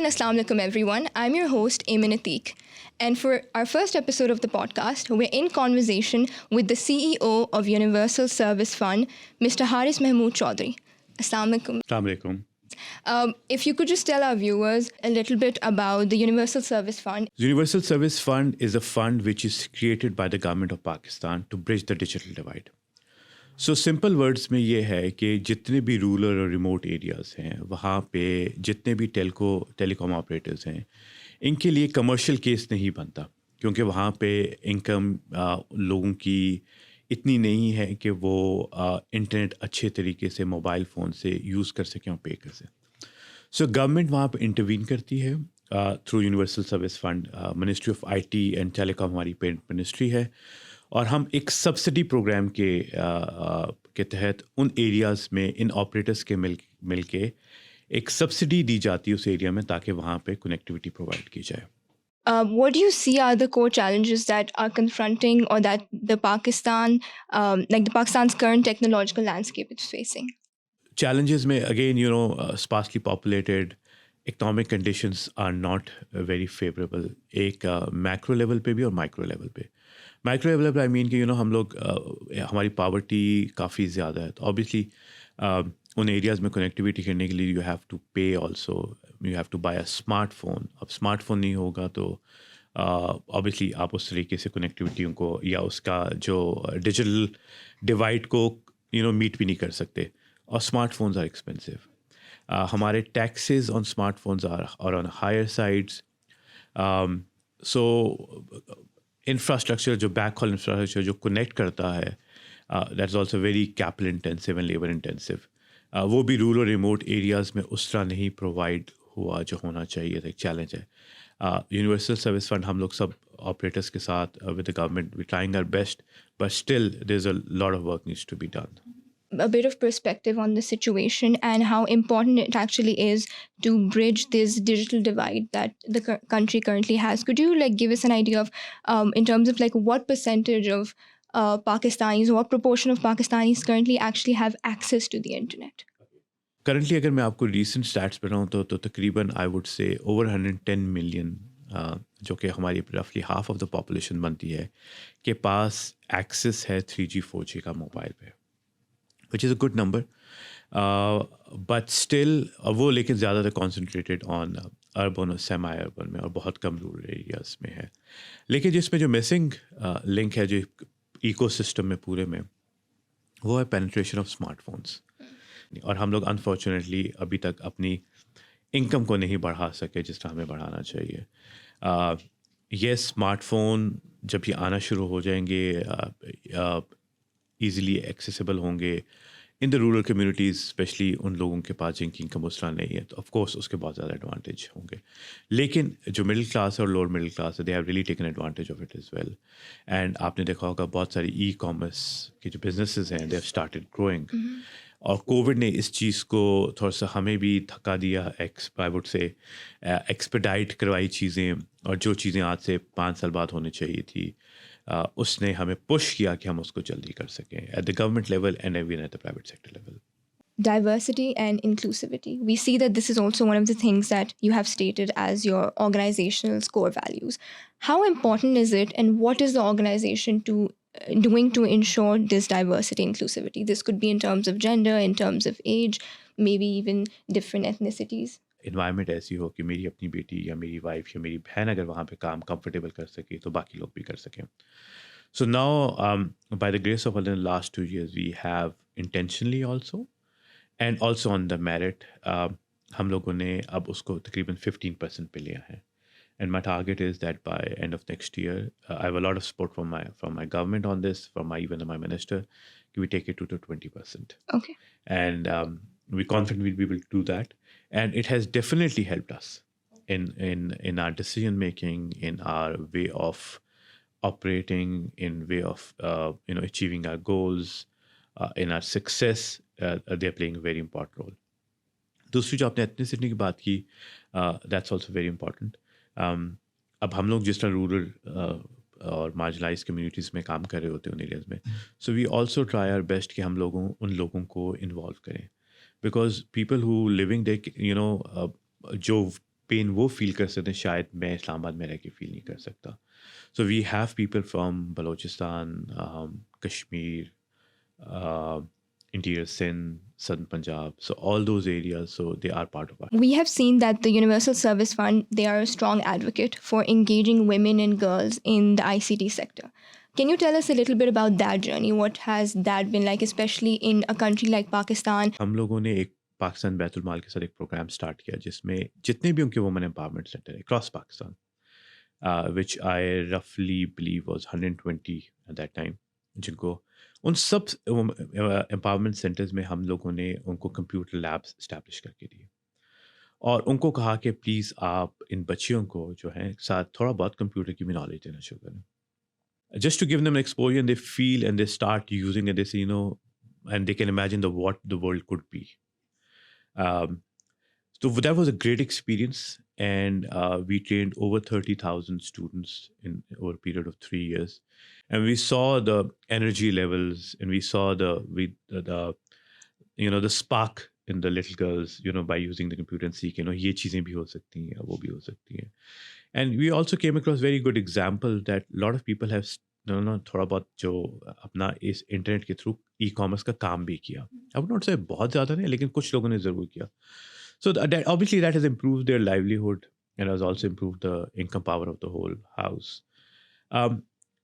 Assalamu alaikum everyone. I'm your host Aimen Atiq. And for our first episode of the podcast, we're in conversation with the CEO of Universal Service Fund, Mr. Haaris Mahmood Chaudhary. Assalamu alaikum. Assalamu alaikum. If you could just tell our viewers a little bit about the Universal Service Fund. The Universal Service Fund is a fund which is created by the government of Pakistan to bridge the digital divide. So simple words में ये है कि जितने भी rural और remote areas हैं वहाँ पे जितने भी टेलीकॉम ऑपरेटर्स हैं इनके लिए कमर्शियल केस नहीं बनता क्योंकि वहाँ पे इनकम लोगों की इतनी नहीं है कि वो इंटरनेट अच्छे तरीके से मोबाइल फ़ोन से यूज़ कर सकें और पे कर सकें. सो गवर्नमेंट वहाँ पे इंटरवीन करती है through universal service fund. Ministry of IT and telecom हमारी पेरेंट मिनिस्ट्री है और हम एक सब्सिडी प्रोग्राम के तहत उन एरियाज़ में इन ऑपरेटर्स के मिल के एक सब्सिडी दी जाती है उस एरिया में ताकि वहाँ पे कनेक्टिविटी प्रोवाइड की जाए. What do you see are the core challenges that are confronting or that the Pakistan's current technological landscape is facing? Challenges में again, sparsely populated, economic conditions are not very favorable. एक macro level पे भी और micro level पे. Micro level पे I mean कि हम लोग हमारी poverty काफ़ी ज़्यादा है. तो obviously उन एरियाज़ में कनेक्टिविटी करने के लिए you have to pay also, you have to buy a smartphone. अब स्मार्टफोन नहीं होगा तो ऑब्वियसली आप उस तरीके से कनेक्टिविटी को या उसका जो डिजिटल डिवाइड को मीट भी नहीं कर सकते. और स्मार्टफोन्स आर एक्सपेंसिव. हमारे taxes on smartphones are on higher sides. So infrastructure जो बैक हॉल इंफ्रास्ट्रक्चर जो कनेक्ट करता है that's also very capital intensive and labour intensive. वो भी रूरल रिमोट एरियाज़ में उस तरह नहीं प्रोवाइड हुआ जो होना चाहिए. एक चैलेंज है. यूनिवर्सल सर्विस फंड हम लोग सब ऑपरेटर्स के साथ with the government we trying our best but still there is a lot of work needs to be done. A bit of perspective on the situation and how important it actually is to bridge this digital divide that the country currently has. Could you give us an idea of in terms of what percentage of Pakistanis, what proportion of Pakistanis currently actually have access to the internet? Currently अगर मैं आपको recent stats बताऊँ तो तकरीबन I would say over 110 million जो कि हमारी roughly half of the population बनती है के पास access है 3G 4G का मोबाइल पे, which is a good number. But still वो लेकिन ज़्यादातर concentrated on urban और semi urban में और बहुत कम rural areas में है. लेकिन जिसमें जो missing link है जो ecosystem में पूरे में वो है penetration of smartphones. और हम लोग अनफॉर्चुनेटली अभी तक अपनी इनकम को नहीं बढ़ा सके जिस तरह हमें बढ़ाना चाहिए. ये स्मार्टफोन जब ये आना शुरू हो जाएंगे ईज़िली एक्सेसिबल होंगे in the rural communities specially उन लोगों के पास जिनकी इनकम उस तरह नहीं है तो ऑफ कोर्स उसके बहुत ज़्यादा एडवांटेज होंगे. लेकिन जो मिडिल क्लास और लोअर मिडिल क्लास है they have really taken advantage of it as well. And आपने देखा होगा बहुत सारी ई कॉमर्स के जो बिजनेसेस हैं दे हैव स्टार्टेड ग्रोइंग. और कोविड ने इस चीज़ को थोड़ा सा हमें भी थका दिया. आई वुड से एक्सपेडाइट करवाई चीज़ें और जो चीज़ें आज से 5 साल बाद होनी चाहिए थी उसने हमें पुश किया कि हम उसको जल्दी कर सकें at the government level and even at the private sector level. Diversity and inclusivity. We see that this is also one of the things that you have stated as your organizational core values. How important is it and what is the organization doing to ensure this diversity inclusivity? This could be in terms of gender, in terms of age, maybe even different ethnicities. Environment ऐसी हो कि मेरी अपनी बेटी या मेरी wife या मेरी बहन अगर वहाँ पे काम कंफर्टेबल कर सके तो बाकी लोग भी कर सकें. So now by the grace of Allah in the last 2 years we have intentionally also and also on the merit हम लोगों ने अब उसको तकरीबन 15% पे लिया है. And my target is that by end of next year, I have a lot of support from my government on this, from even my minister. We take it to 20%. Okay. And we're confident we'll be able to do that. And it has definitely helped us in our decision making, in our way of operating, in way of achieving our goals, in our success. They're playing a very important role. दूसरी जो आपने ethnicity की बात की, that's also very important. अब हम लोग जिस तरह रूरल और मार्जिनलाइज कम्युनिटीज़ में काम कर रहे होते हैं उन एरियाज़ में so we also try our best कि हम उन लोगों को इन्वॉल्व करें because people who living day जो पेन वो फील कर सकते हैं शायद मैं इस्लामाबाद में रह के फील नहीं कर सकता. So we have people from Balochistan, Kashmir, uh, interior Sindh, southern Punjab. So all those areas, so they are part of our. We have seen that the Universal Service Fund, they are a strong advocate for engaging women and girls in the ICT sector. Can you tell us a little bit about that journey? What has that been like, especially in a country like Pakistan? हम लोगों ने एक पाकिस्तान बैतुल माल के साथ एक programme start किया जिसमें जितने भी उनके वुमेन एम्पावरमेंट सेंटर है cross Pakistan, which I roughly believe was 120 at that time, जिनको उन सब एम्पावरमेंट सेंटर्स में हम लोगों ने उनको कंप्यूटर लैब्स इस्टेब्लिश करके दिए और उनको कहा कि प्लीज़ आप इन बच्चियों को जो है साथ थोड़ा बहुत कंप्यूटर की भी नॉलेज देना शुरू करें. Just to give them an exposure and they feel and they start using it, they say, and they can imagine what the world could be. Um, so that was a great experience, and we trained over 30,000 students in over a period of 3 years, and we saw the energy levels, and we saw the spark in the little girls, by using the computer and seeing, ये चीज़ें भी हो सकती हैं, वो भी हो सकती हैं. And we also came across very good example that a lot of people have थोड़ा बहुत जो अपना इस इंटरनेट के थ्रू ई कॉमर्स का काम भी किया. आई वुड नॉट से बहुत ज़्यादा नहीं, लेकिन कुछ लोगों ने ज़रूर किया. So that obviously that has improved their livelihood and has also improved the income power of the whole house.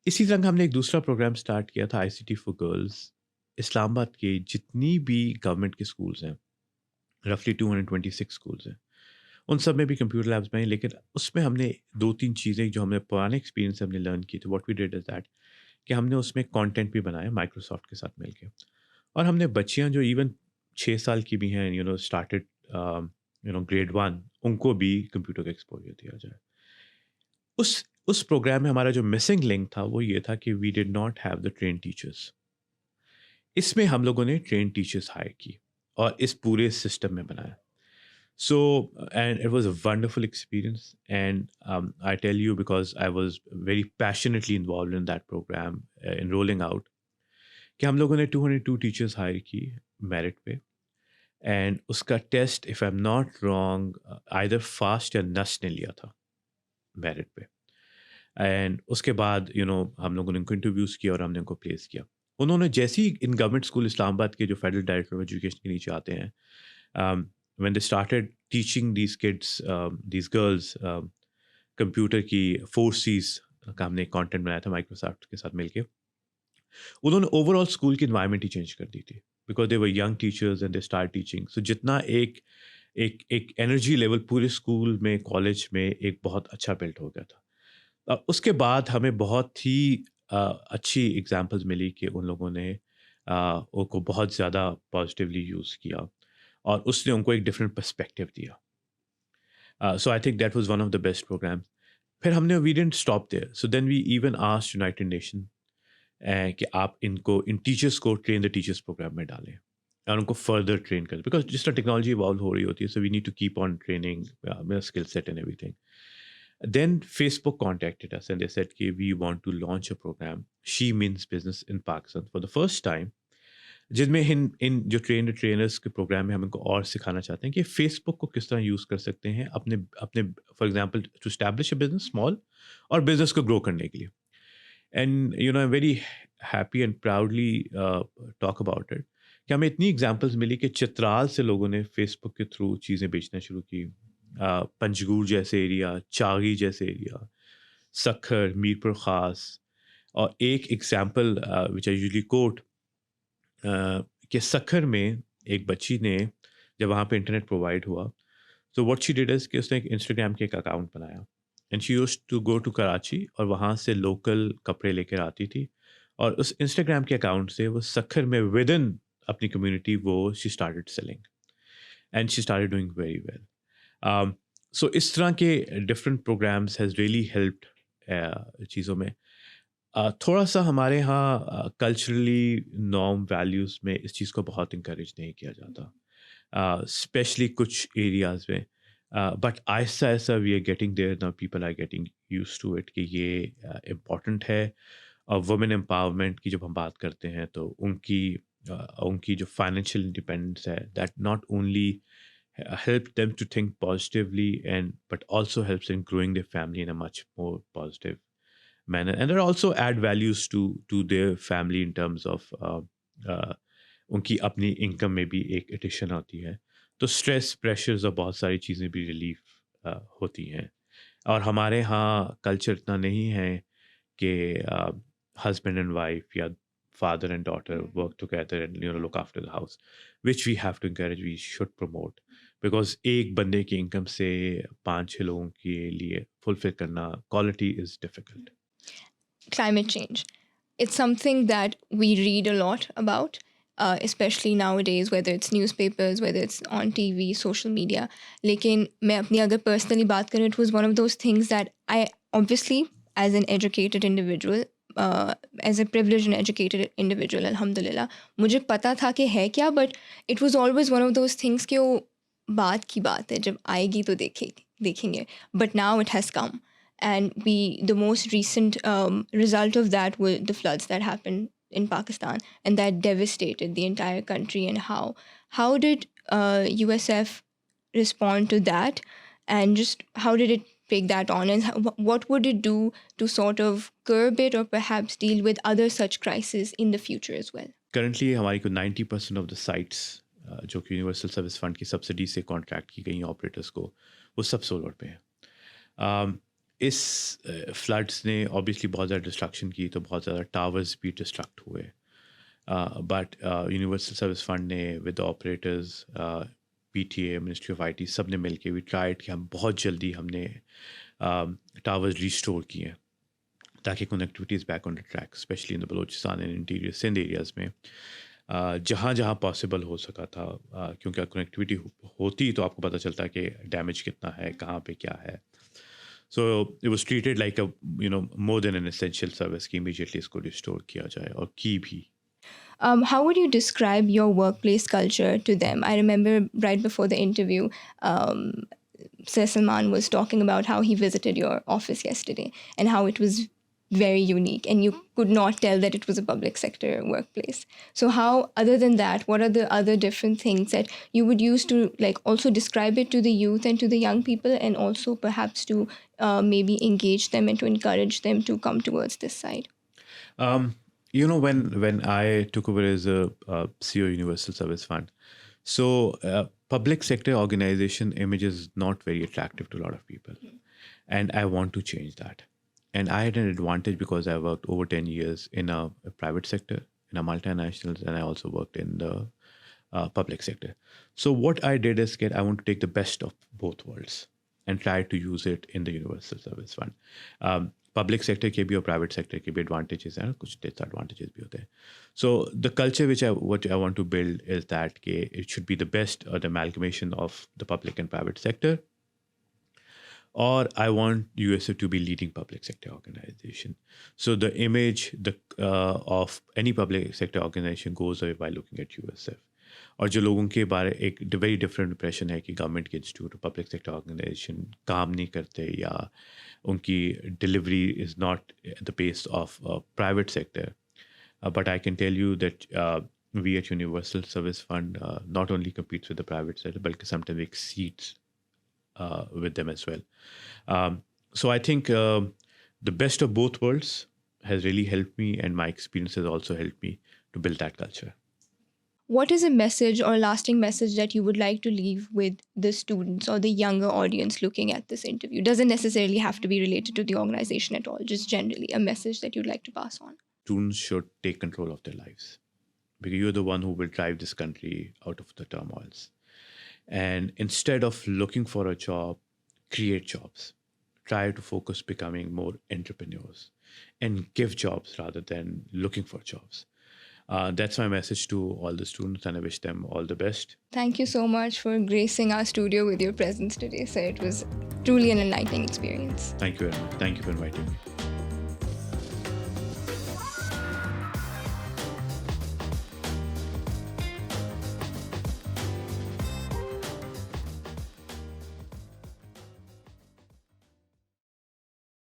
इसी तरह का हमने एक दूसरा प्रोग्राम स्टार्ट किया था ICT for girls. इस्लामाबाद के जितनी भी गवर्नमेंट के स्कूल्स हैं, रफली 226 स्कूल्स हैं, उन सब में भी कंप्यूटर लैब्स में, लेकिन उसमें हमने 2-3 चीज़ें जो हमने पुराने एक्सपीरियंस से हमने लर्न की थी. What we did is that कि हमने उसमें कंटेंट भी बनाया माइक्रोसॉफ्ट के साथ मिलके, और हमने बच्चियां जो इवन 6 साल की भी हैं, स्टार्टेड ग्रेड 1, उनको भी कंप्यूटर का एक्सपोजर दिया जाए. उस प्रोग्राम में हमारा जो मिसिंग लिंक था वो ये था कि we did not have the train teachers. इसमें हम लोगों ने ट्रेन टीचर्स हायर की और इस पूरे सिस्टम में बनाया. So, and it was a wonderful experience. And I tell you, because I was very passionately involved in that program, in rolling out, कि हम लोगों ने 202 टीचर्स हायर की मेरिट पे, एंड उसका test if I am not wrong either FAST या नस्ट ने लिया था मेरिट पे. एंड उसके बाद हम लोगों ने उनको इंटरव्यूज़ किया और हमने उनको प्लेस किया. उन्होंने जैसे ही इन गवर्नमेंट स्कूल इस्लामाबाद के जो फेडरल डायरेक्टर ऑफ एजुकेशन के नीचे आते हैं, when they started teaching these kids, these girls, computer की 4Cs का हमने कंटेंट बनाया था माइक्रोसॉफ्ट के साथ मिलके, उन्होंने ओवरऑल स्कूल की इन्वायरमेंट ही चेंज कर दी थी, because they were young teachers and they start teaching. So जितना एक एक एक एनर्जी लेवल पूरे स्कूल में, कॉलेज में एक बहुत अच्छा बिल्ड हो गया था. उसके बाद हमें बहुत ही अच्छी एग्जांपल्स मिली कि उन लोगों ने उनको बहुत ज़्यादा पॉजिटिवली यूज़ किया और उसने उनको एक डिफरेंट पर्सपेक्टिव दिया. So I think that was one of the best program. फिर हमने we didn't stop there, so then we even asked United Nation कि आप इन टीचर्स को ट्रेन द टीचर्स प्रोग्राम में डालें और उनको फर्दर ट्रेन करें, बिकॉज जिस तरह टेक्नोलॉजी इवॉल्व हो रही होती है, so we need to keep on training skill set and everything. Then Facebook contacted us and they said, "Okay, we want to launch a program, She Means Business in Pakistan, for the first time, जिसमें इन जो trainers के programme में हम इनको और सिखाना चाहते हैं कि फेसबुक को किस तरह यूज़ कर सकते हैं अपने अपने for example to establish a business small और बिजनेस को ग्रो करने के लिए." And I am very happy and proudly talk about it कि हमें इतनी एग्जांपल्स मिली कि चित्राल से लोगों ने फेसबुक के थ्रू चीज़ें बेचना शुरू की. पंजगूर जैसे एरिया, चागी जैसे एरिया, सखर, मीरपुर ख़ास, और एक example which I usually quote कि सखर में एक बच्ची ने जब वहाँ पे इंटरनेट प्रोवाइड हुआ, तो व्हाट शी डिड इज़ कि उसने एक इंस्टाग्राम के एक अकाउंट बनाया and she used to go to Karachi और वहाँ से लोकल कपड़े लेकर आती थी और उस इंस्टाग्राम के अकाउंट से वो सखर में विद इन अपनी कम्युनिटी वो she started selling and she started doing very well. So इस तरह के different programs has really helped चीज़ों में. थोड़ा सा हमारे यहाँ कल्चरली नॉर्म वैल्यूज़ में इस चीज़ को बहुत इंकरेज नहीं किया जाता, स्पेशली कुछ एरियाज़ में, बट आहिस्ता आहिस्ता we are getting there now, people are getting used to it कि ये इम्पॉर्टेंट है. और वुमेन एम्पावरमेंट की जब हम बात करते हैं तो उनकी जो फाइनेंशियल इंडिपेंडेंस है, that not only help them to think positively, and but also helps in growing their family in a much more positive manner, and it also add values to their family in terms of uh, उनकी अपनी income में भी एक addition आती है, तो stress pressures और बहुत सारी चीज़ें भी रिलीफ होती हैं। और हमारे यहाँ कल्चर इतना नहीं है कि husband and wife या father and daughter work together and look after the house, which we have to encourage, we should promote, because एक बंदे की इनकम से 5-6 लोगों के लिए फुलफिल करना quality is difficult. Climate change. It's something that we read a lot about, especially nowadays, whether it's newspapers, whether it's on TV, social media. लेकिन मैं अपनी अगर personally बात करूँ, it was one of those things that I obviously, as an educated individual, as a privileged and educated individual, alhamdulillah, मुझे पता था कि है क्या, but it was always one of those things कि वो बात की बात है, जब आएगी तो देखेंगे. But now it has come. And the most recent result of that were the floods that happened in Pakistan, and that devastated the entire country. And how did USF respond to that, and just how did it take that on, and what would it do to sort of curb it or perhaps deal with other such crises in the future as well? Currently हमारी को 90% of the sites जो कि universal service fund की subsidy से contract की गई operators को, वो सब सोलर पे हैं। इस फ्लड्स ने ऑब्वियसली बहुत ज़्यादा डिस्ट्रक्शन की, तो बहुत ज़्यादा टावर्स भी डिस्ट्रक्ट हुए, बट यूनिवर्सल सर्विस फंड ने with operators, PTA, ministry of IT, सब ने मिल के वी ट्राइड कि हम बहुत जल्दी हमने टावर्स रिस्टोर किए ताकि connectivity is back on the track, specially in the Balochistan and interior Sindh areas में, जहाँ जहाँ पॉसिबल हो सका था, क्योंकि कनेक्टिविटी होती तो आपको पता चलता कि डैमेज कितना है, कहाँ पे क्या है. So it was treated like a more than an essential service कि immediately इसको restore किया जाए, और की भी. How would you describe your workplace culture to them? I remember right before the interview, Sir Salman was talking about how he visited your office yesterday and how it was very unique, and you could not tell that it was a public sector workplace. So how, other than that, what are the other different things that you would use to also describe it to the youth and to the young people, and also perhaps to maybe engage them and to encourage them to come towards this side? When I took over as a CEO Universal Service Fund, so public sector organization image is not very attractive to a lot of people, and I want to change that. And I had an advantage because I worked over 10 years in a private sector, in a multinationals, and I also worked in the public sector. So what I did is I want to take the best of both worlds and try to use it in the Universal Service Fund. Public sector के भी और private sector के भी advantages हैं, कुछ disadvantages भी होते हैं. So the culture what I want to build is that it should be the best or the amalgamation of the public and private sector. Or I want USF to be leading public sector organization. So the image of any public sector organization goes away by looking at USF. और जो लोगों के बारे एक very different impression है कि government के institute public sector organisation काम नहीं करते, या उनकी delivery is not the pace of private sector. But I can tell you that we at Universal Service Fund not only competes with the private sector, but sometimes exceeds with them as well. So I think the best of both worlds has really helped me, and my experience has also helped me to build that culture. What is a message or lasting message that you would like to leave with the students or the younger audience looking at this interview? Doesn't necessarily have to be related to the organization at all, just generally a message that you'd like to pass on. Students should take control of their lives, because you're the one who will drive this country out of the turmoils. And instead of looking for a job, create jobs. Try to focus becoming more entrepreneurs and give jobs rather than looking for jobs. That's my message to all the students, and I wish them all the best. Thank you so much for gracing our studio with your presence today, sir. It was truly an enlightening experience. Thank you very much. Thank you for inviting me.